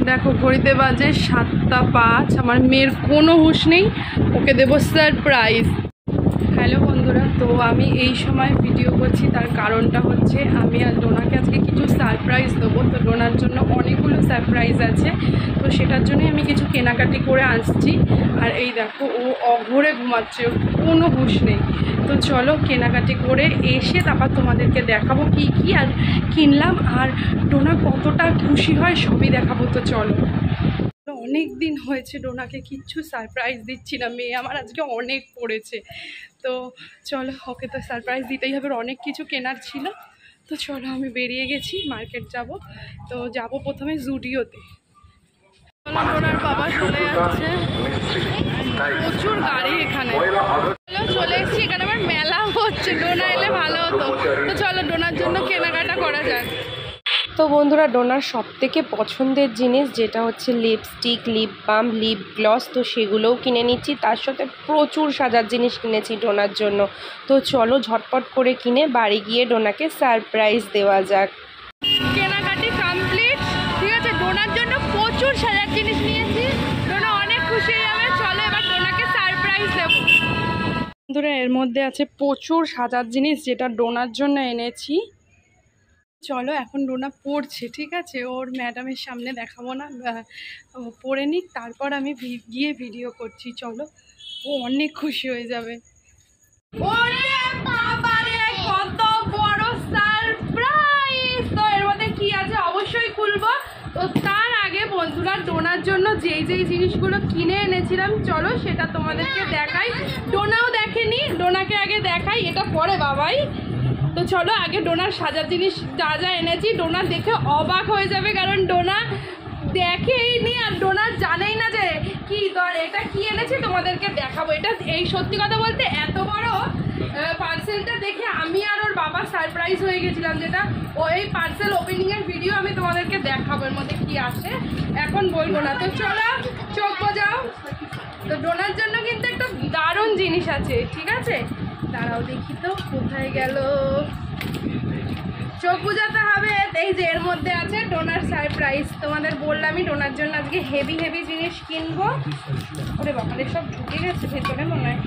দেখো ঘড়িতে বাজে 7:05। আমার মেয়ের কোনো হুঁশ নেই, ওকে দেবো সারপ্রাইজ। হ্যালো বন্ধুরা, তো আমি এই সময় ভিডিও করছি, তার কারণটা হচ্ছে আমি আর ডোনাকে আজকে কিছু সারপ্রাইজ দেবো। তো ডোনার জন্য অনেকগুলো সারপ্রাইজ আছে, তো সেটার জন্যই আমি কিছু কেনাকাটি করে আসছি। আর এই দেখো ও অঘরে ঘুমাচ্ছে, কোনো হুঁশ নেই। তো চলো কেনাকাটি করে এসে তারপর তোমাদেরকে দেখাবো কি কি আর কিনলাম, আর ডোনা কতটা খুশি হয় সবই দেখাবো। তো চলো। অনেক দিন হয়েছে ডোনাকে কিচ্ছু সারপ্রাইজ দিচ্ছি না, মেয়ে আমার আজকে অনেক পড়েছে। তো চলো ওকে তো সারপ্রাইজ দিতেই হবে, অনেক কিছু কেনার ছিল। তো চলো আমি বেরিয়ে গেছি, মার্কেট যাব। তো যাব প্রথমে জুডিওতে। ডোনার বাবা চলে যাচ্ছে, প্রচুর গাড়ি এখানে। চলে এসেছি, এখানে আবার মেলা হচ্ছে, ডোনা এলে ভালো হতো। তো চলো ডোনার জন্য কেনাকাটা করা যাক। তো বন্ধুরা, ডোনার সবথেকে পছন্দের জিনিস যেটা হচ্ছে lipstick, lip balm, lip gloss, তো সেগুলোও কিনে নিচ্ছি। তার সাথে প্রচুর সাজার জিনিস কিনেছি ডোনার জন্য। তো চলো ঝটপট করে কিনে বাড়ি গিয়ে ডোনাকে সারপ্রাইজ দেওয়া যাক। কেনাকাটি কমপ্লিট, ঠিক আছে। ডোনার জন্য প্রচুর সাজার জিনিস নিয়েছি, ডোনা অনেক খুশি হয়ে যাবে। চলো এবার ডোনাকে সারপ্রাইজ দেবো। বন্ধুরা, এর মধ্যে আছে প্রচুর সাজার জিনিস যেটা ডোনার জন্য এনেছি। চলো এখন ডোনা পড়ছে, ঠিক আছে, ওর ম্যাডামের সামনে দেখাবো না, পড়ে নিক, তারপর আমি গিয়ে ভিডিও করছি। চলো, ও অনেক খুশি হয়ে যাবে। ওরে বাবারে, কত বড় সারপ্রাইজ! তো এর মধ্যে কি আছে অবশ্যই খুলবো। তো তার আগে বন্ধুরা, ডোনার জন্য যেই জিনিসগুলো কিনে এনেছিলাম চলো সেটা তোমাদেরকে দেখাই। ডোনাও দেখেনি, ডোনাকে আগে দেখাই। এটা পরে বাবাই। তো চলো আগে ডোনার সাজার জিনিস যা যা এনেছি, ডোনা দেখে অবাক হয়ে যাবে, কারণ ডোনা দেখেইনি আর ডোনা জানেই না যে কি। তো আর এটা কি এনেছি তোমাদেরকে দেখাবো। এটা এই সত্যি কথা বলতে এত বড় পার্সেলটা দেখে আমি আর ওর বাবা সারপ্রাইজ হয়ে গেছিলাম, যেটা ও এই পার্সেল ওপেনিংয়ের ভিডিও আমি তোমাদেরকে দেখাবো এর মধ্যে কি আছে, এখন বলবো না। তো চলো চোখ বোঝাও। তো ডোনার জন্য কিন্তু একটা দারুণ জিনিস আছে, ঠিক আছে, দাঁড়াও দেখি তো কোথায় গেল। চোখ বুঝাতে হবে। এই যে এর মধ্যে আছে ডোনার সারপ্রাইজ। তোমাদের বললামই ডোনার জন্য আজকে হেভি জিনিস কিনবো। ওরে বাবারে, সব ঢুকে গেছে ভেতরে মনে হয়।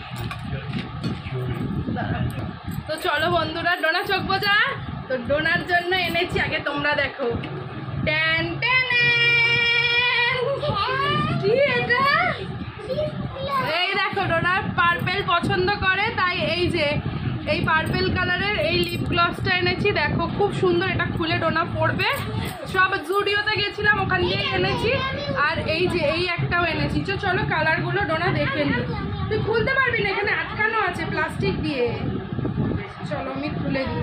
তো চলো বন্ধুরা, ডোনা চোখ বোঝা। তো ডোনার জন্য এনেছি, আগে তোমরা দেখো। ট্যান ট্যান, কি এটা? এই দেখো, ডোনার পার্পেল পছন্দ করে, তাই এই যে এই পার্পেল কালারের এই লিপ গ্লসটা এনেছি। দেখো খুব সুন্দর, এটা খুলে ডোনা পরবে। সব জুডিওতে গেছিলাম, ওখান দিয়ে এনেছি। আর এই যে এই একটাও এনেছি। চলো কালারগুলো ডোনা দেখে নি। তুই খুলতে পারবি না, এখানে আটকানো আছে প্লাস্টিক দিয়ে। চলো আমি খুলে দিই।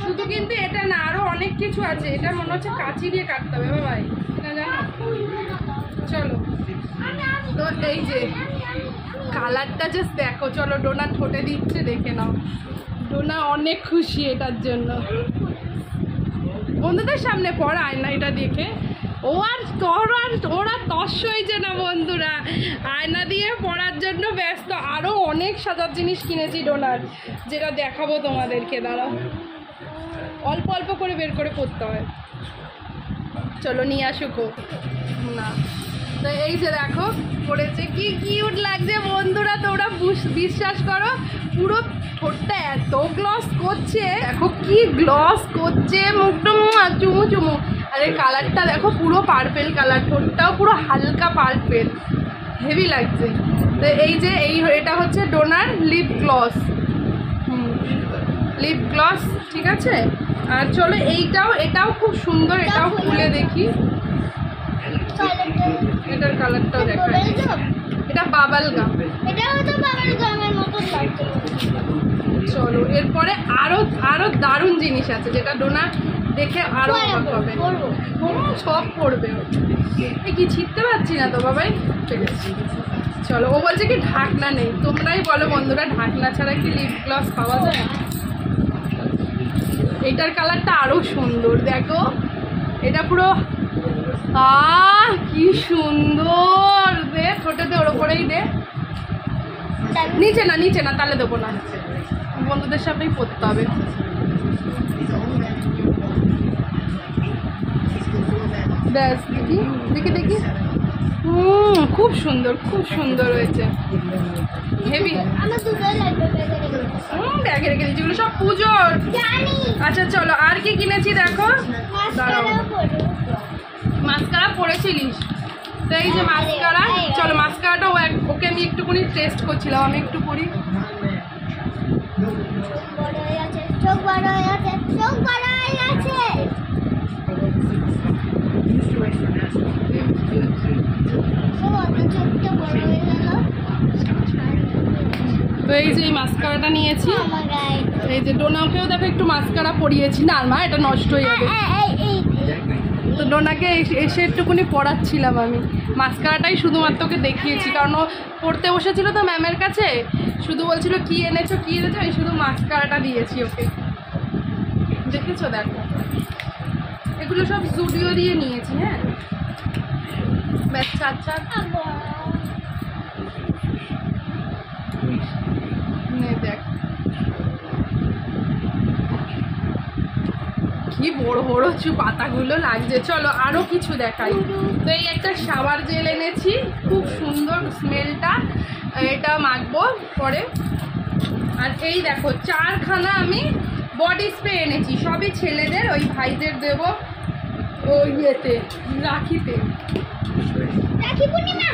শুধু কিন্তু এটা না, আরো অনেক কিছু আছে। এটা মনে হচ্ছে কাঁচি দিয়ে কাটতে হবে ভাই, না জানো। চলো, তো এই যে কালারটা জাস্ট দেখো। চলো ডোনা ঠোঁটে দিচ্ছে, দেখে নাও। ডোনা অনেক খুশি এটার জন্য। বন্ধুদের সামনে পড় আয়না, এটা দেখে ওরা তস হয়েছে না বন্ধুরা, আয়না দিয়ে পড়ার জন্য ব্যস্ত। আরও অনেক সাজার জিনিস কিনেছি ডোনার, যেটা দেখাবো তোমাদেরকে। দাঁড়াও, অল্প অল্প করে বের করে পড়তে হয়। চলো নিয়ে আসুক না। তো এই যে দেখো পড়েছে, কি কিউট লাগছে বন্ধুরা। তোমরা বিশ্বাস করো, পুরো ঠোঁটটা এত গ্লস করছে, দেখো কি গ্লস করছে, মুখটা চুমু চুমু। আর এই কালারটা দেখো, পুরো পার্পেল কালার, ঠোঁটটাও পুরো হালকা পার্পেল, হেভি লাগছে। তো এই যে এটা হচ্ছে donor lip gloss, lip gloss, ঠিক আছে। আর চলো এটাও খুব সুন্দর, এটাও খুলে দেখি। এটার কালারটাও দেখো, এটা বাবল গাম। চলো এরপরে আরো দারুণ জিনিস আছে, যেটা ডোনা দেখে আরো অবাক হবে। সব পড়বে। কি ছিটতে পারছি না তো বাবাই, ঠিক আছে। চলো, ও বলছে কি ঢাকনা নেই। তোমরাই বলো বন্ধুরা, ঢাকনা ছাড়া কি লিপ গ্লস পাওয়া যায়? এইটার কালারটা আরো সুন্দর, দেখো। এটা পুরো কি সুন্দর। দে ঠোঁটে দে, ওর ওপরেই দে। নিচে না তাহলে দেবো না, বন্ধুদের সামনেই পড়তে হবে। ব্যাস দেখি দেখি দেখি খুব সুন্দর হয়েছে, হেভি। ব্যাগে রেখে দিচ্ছি, এগুলো সব পুজোর। আচ্ছা চলো আর কি কিনেছি দেখো। দাঁড়াও, মাস্কারা পরেছিলিস? তো এই যে মাস্কারা, চলো মাস্কারাটা ওকে আমি একটুখানি টেস্ট করছিলাম, আমি একটু পরি। তো এই যে এই মাস্কারাটা নিয়েছি, এই যে ডোনাকেও দেখো একটু মাস্কারা পরিয়েছি। না মা এটা নষ্ট হয়ে যাবে। তো ডোনাকে এসে একটুখানি পড়াচ্ছিলাম আমি, মাস্কারাটাই শুধুমাত্র ওকে দেখিয়েছি, কারণ ও পড়তে বসেছিল তো ম্যামের কাছে, শুধু বলছিল কি এনেছো কি এনেছো, এই শুধু মাস্কারাটা দিয়েছি ওকে। দেখেছো দেখো, এগুলো সব জুডিও দিয়ে নিয়েছি। হ্যাঁ আচ্ছা আচ্ছা, দেখ কি বড় বড় পাতাগুলো লাগছে। চলো আরো কিছু দেখাই। তো এই একটা শাওয়ার জেল এনেছি, খুব সুন্দর স্মেলটা, এটা মাখবো পরে। আর এই দেখো 4খানা আমি বডি স্প্রে এনেছি, সবই ছেলেদের, ওই ভাইদের দেবো ওই ইয়েতে রাখিতে, রাখি পূর্ণিমা।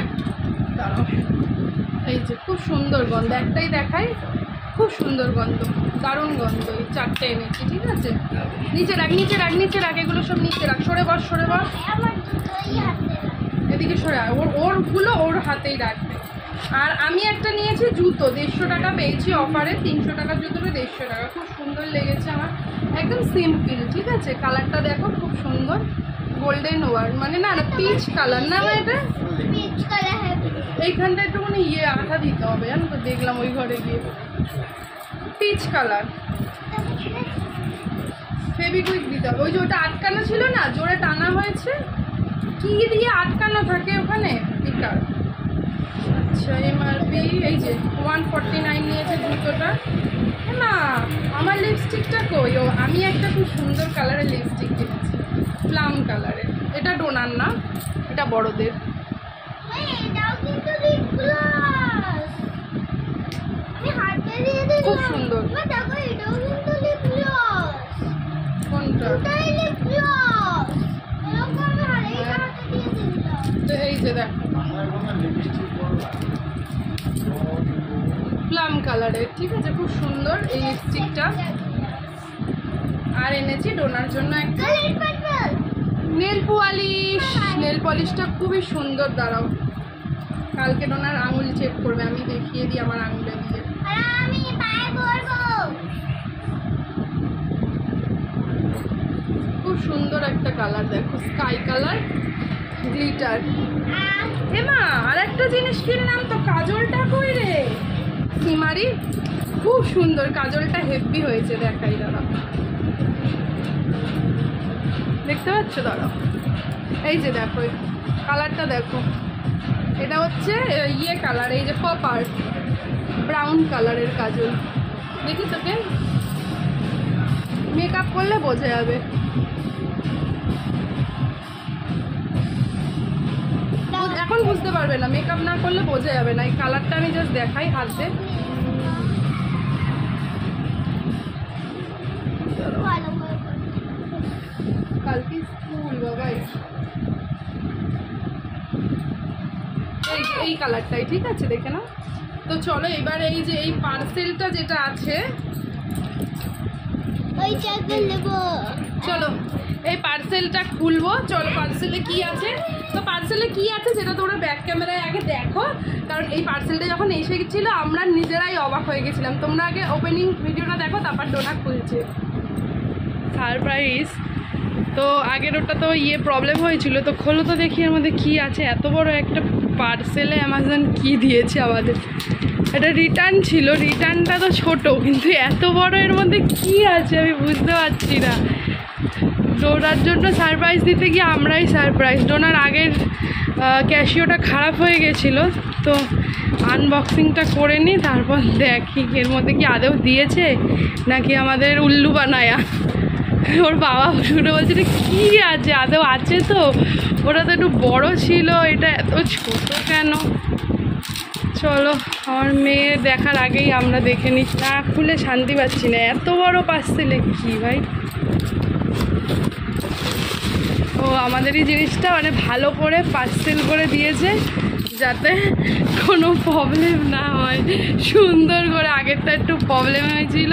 এই যে খুব সুন্দর গন্ধ, একটাই দেখাই, খুব সুন্দর গন্ধ, দারুণ গন্ধ। এই 4টে এনেছি, ঠিক আছে। নিচে রাখ নিচে রাখ নিচে রাখ, এগুলো সব নিচে রাখ, সরে বস সরে বস, এদিকে সরে আয়, ওরগুলো ওর হাতেই রাখবে। আর আমি একটা নিয়েছি জুতো, 150 টাকা পেয়েছি অফারে, 300 টাকার জুতোটা 150 টাকা, খুব সুন্দর লেগেছে আমার, একদম সিম্পল, ঠিক আছে। কালারটা দেখো খুব সুন্দর, গোল্ডেন ওয়ার, মানে না না পিচ কালার না, এটা পিচ কালার। এইখানটা একটুখানি আঠা দিতে হবে জানো তো, দেখলাম ওই ঘরে গিয়ে, পিচ কালার। ফেভিকুইক দিতে হবে, ওই যে ওটা আটকানো ছিল না, জোরে টানা হয়েছে, কি দিয়ে আটকানো থাকে ওখানে, পিকার। আচ্ছা এমআরপি এই যে 149 নিয়েছে জুতোটা। না আমার লিপস্টিকটা কই, ও আমি একটা খুব সুন্দর কালারের লিপস্টিক কিনেছি, প্লাম কালারের, এটা ডোনার না, এটা বড়দের। খুব সুন্দর, কোনটা? এই যে দেখো প্লাম কালারের, ঠিক আছে, খুব সুন্দর এই লিপস্টিকটা। আর এনেছি ডোনার জন্য একটা নেল পলিশ, নেল পলিশটা খুবই সুন্দর। দাঁড়াও কালকে ডোনার আঙুল চেক করবে, আমি দেখিয়ে দিই আমার আঙুলে দিয়ে। খুব সুন্দর একটা কালার দেখো, স্কাই কালার গ্লিটার। এমা আর একটা জিনিস কিনলাম তো, কাজলটা কই রে সিমারি, খুব সুন্দর কাজলটা, হেভি হয়েছে, দেখাই দাঁড়াও, দেখতে পাচ্ছ? দাঁড়াও এই যে দেখো কালারটা দেখো, এটা হচ্ছে কালার, এই যে কপার ব্রাউন কালারের কাজল। দেখি তোকে মেকআপ করলে বোঝা যাবে। এখন বুঝতে পারবে না, মেকআপ না করলে বোঝা যাবে না। এই কালারটা আমি জাস্ট দেখাই হাতে, কালকে স্কুল বাবাই। এই কালারটাই, ঠিক আছে, দেখে নাও। তো চলো এবার এই যে এই পার্সেলটা যেটা আছে, চলো এই পার্সেলটা খুলবো। চলো পার্সেলে কি আছে, তো পার্সেলে কি আছে সেটা তোমরা ব্যাক ক্যামেরায় আগে দেখো, কারণ এই পার্সেলটা যখন এসে গেছিলো আমরা নিজেরাই অবাক হয়ে গেছিলাম। তোমরা আগে ওপেনিং ভিডিওটা দেখো, তারপর ডোনা খুলছে। সারপ্রাইজ। তো আগের ওটা তো প্রবলেম হয়েছিল, তো খোলো তো দেখি এর মধ্যে কী আছে। এত বড় একটা পার্সেলে অ্যামাজন কি দিয়েছে আমাদের, এটা রিটার্ন ছিল, রিটার্নটা তো ছোট, কিন্তু এত বড় এর মধ্যে কি আছে আমি বুঝতে পারছি না। ডোনার জন্য সারপ্রাইজ দিতে গিয়ে আমরাই সারপ্রাইজ। ডোনার আগের ক্যাশিওটা খারাপ হয়ে গেছিলো, তো আনবক্সিংটা করে নিই, তারপর দেখি এর মধ্যে কি আদৌ দিয়েছে নাকি আমাদের উল্লু বানায়া। ওর বাবা শুনে বলছে এটা কী আছে, আদৌ আছে তো? ওটা তো একটু বড় ছিল, এটা এত ছোট কেন? চলো, আমার মেয়ে দেখার আগেই আমরা দেখে নিচ্ছি, না খুলে শান্তি পাচ্ছি না। এত বড় পার্সেলে কি ভাই? ও আমাদেরই জিনিসটা মানে ভালো করে পার্সেল করে দিয়েছে যাতে কোনো প্রবলেম না হয়, সুন্দর করে। আগেরটা একটু প্রবলেম হয়েছিল,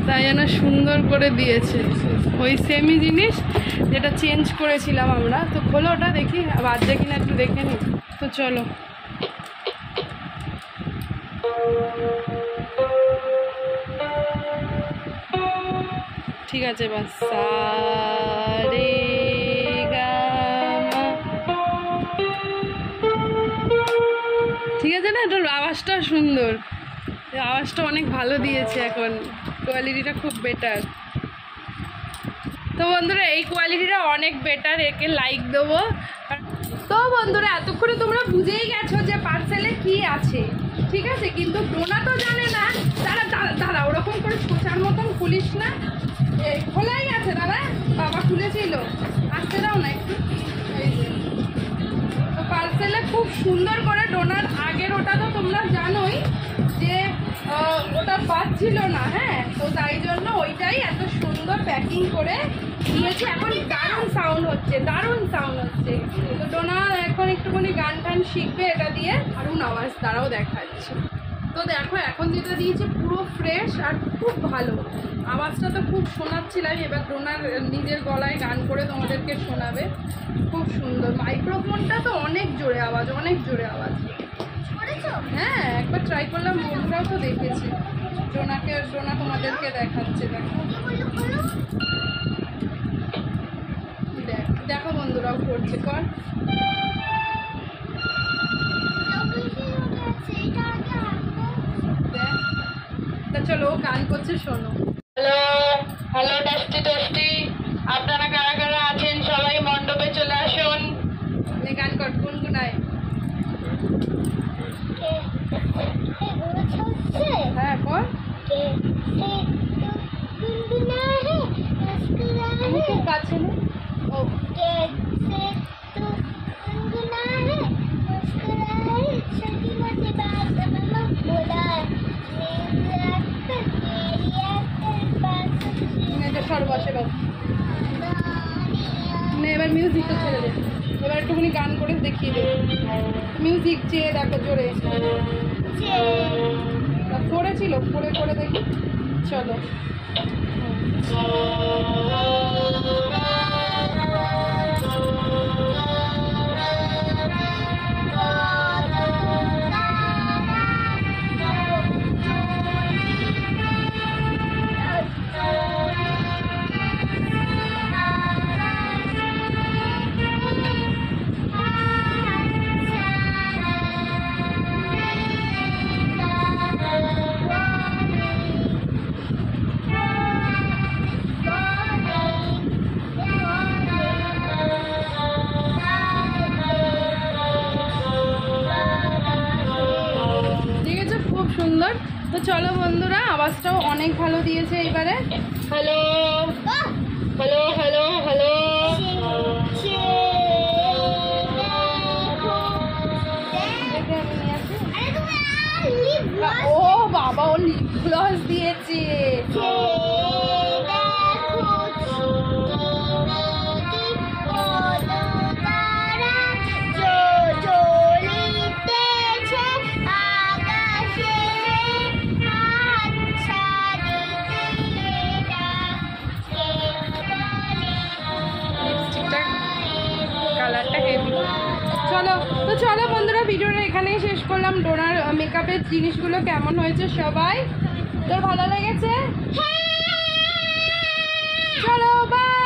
তাই জন্য সুন্দর করে দিয়েছে। ওই সেমই জিনিস যেটা চেঞ্জ করেছিলাম আমরা। তো খোলো ওটা, দেখি বাজে কিনা একটু দেখে নিই। তো চলো, ঠিক আছে বাস। সারে ঠিক আছে না? এটার আওয়াজটা সুন্দর, আওয়াজটা অনেক ভালো দিয়েছে, এখন কোয়ালিটিটা খুব বেটার। তো বন্ধুরা এই কোয়ালিটিটা অনেক বেটার, একে লাইক দেবো। তো বন্ধুরা এতক্ষণে তোমরা বুঝেই গেছো যে পার্সেলে কি আছে, ঠিক আছে? কিন্তু ডোনা তো জানে না। দাঁড়া ওরকম করে ছোচার মতন খুলিস না, খোলাই আছে। দাদা বাবা খুলেছিল, আসতে দাও না একটু। তো পার্সেলে খুব সুন্দর করে ডোনার আগের ওটা তো তোমরা জানোই যে ওটা পাচ্ছিল না, হ্যাঁ, তো তাই জন্য ওইটাই এত সুন্দর প্যাকিং করে দিয়েছে। এখন দারুণ সাউন্ড হচ্ছে, দারুণ সাউন্ড হচ্ছে। তো ডোনা এখন একটুখানি গান টান শিখবে এটা দিয়ে, দারুণ আওয়াজ, তারাও দেখাচ্ছে। তো দেখো এখন যেটা দিয়েছে পুরো ফ্রেশ আর খুব ভালো আওয়াজটা, তো খুব শোনাচ্ছিলাম। এবার ডোনার নিজের গলায় গান করে তোমাদেরকে শোনাবে, খুব সুন্দর। মাইক্রোফোনটা তো অনেক জোরে আওয়াজ, অনেক জোরে আওয়াজ। হ্যাঁ একবার ট্রাই করলাম, বন্ধুরাও তো দেখেছে। ডোনা তোমাদেরকে দেখাচ্ছে, দেখো বন্ধুরাও করছে। কর, চলো গান করছে, শোনো। হ্যালো হ্যালো টেস্টি টেস্টি, আপনারা কারা কারা আছেন সবাই মণ্ডপে চলে আসুন। গান কর, গুনগুনায়। হ্যাঁ কর। খুব কাছে না, ও এবার মিউজিকটা ছেড়ে দে, এবার একটুখানি গান করে দেখিয়ে দে। মিউজিক চেয়ে দেখো জোরে করেছিল, করে করে দেখি। চলো সুন্দর। তো চলো বন্ধুরা, আওয়াজটাও অনেক ভালো দিয়েছে এবারে। হ্যালো হ্যালো হ্যালো হ্যালো, ও বাবা ও লিপ গ্লস দিয়েছে। চলো তো চলো বন্ধুরা, ভিডিওটা এখানেই শেষ করলাম। ডোনার মেকআপের জিনিসগুলো কেমন হয়েছে সবাই? তোর ভালো লেগেছে? চলো বাই।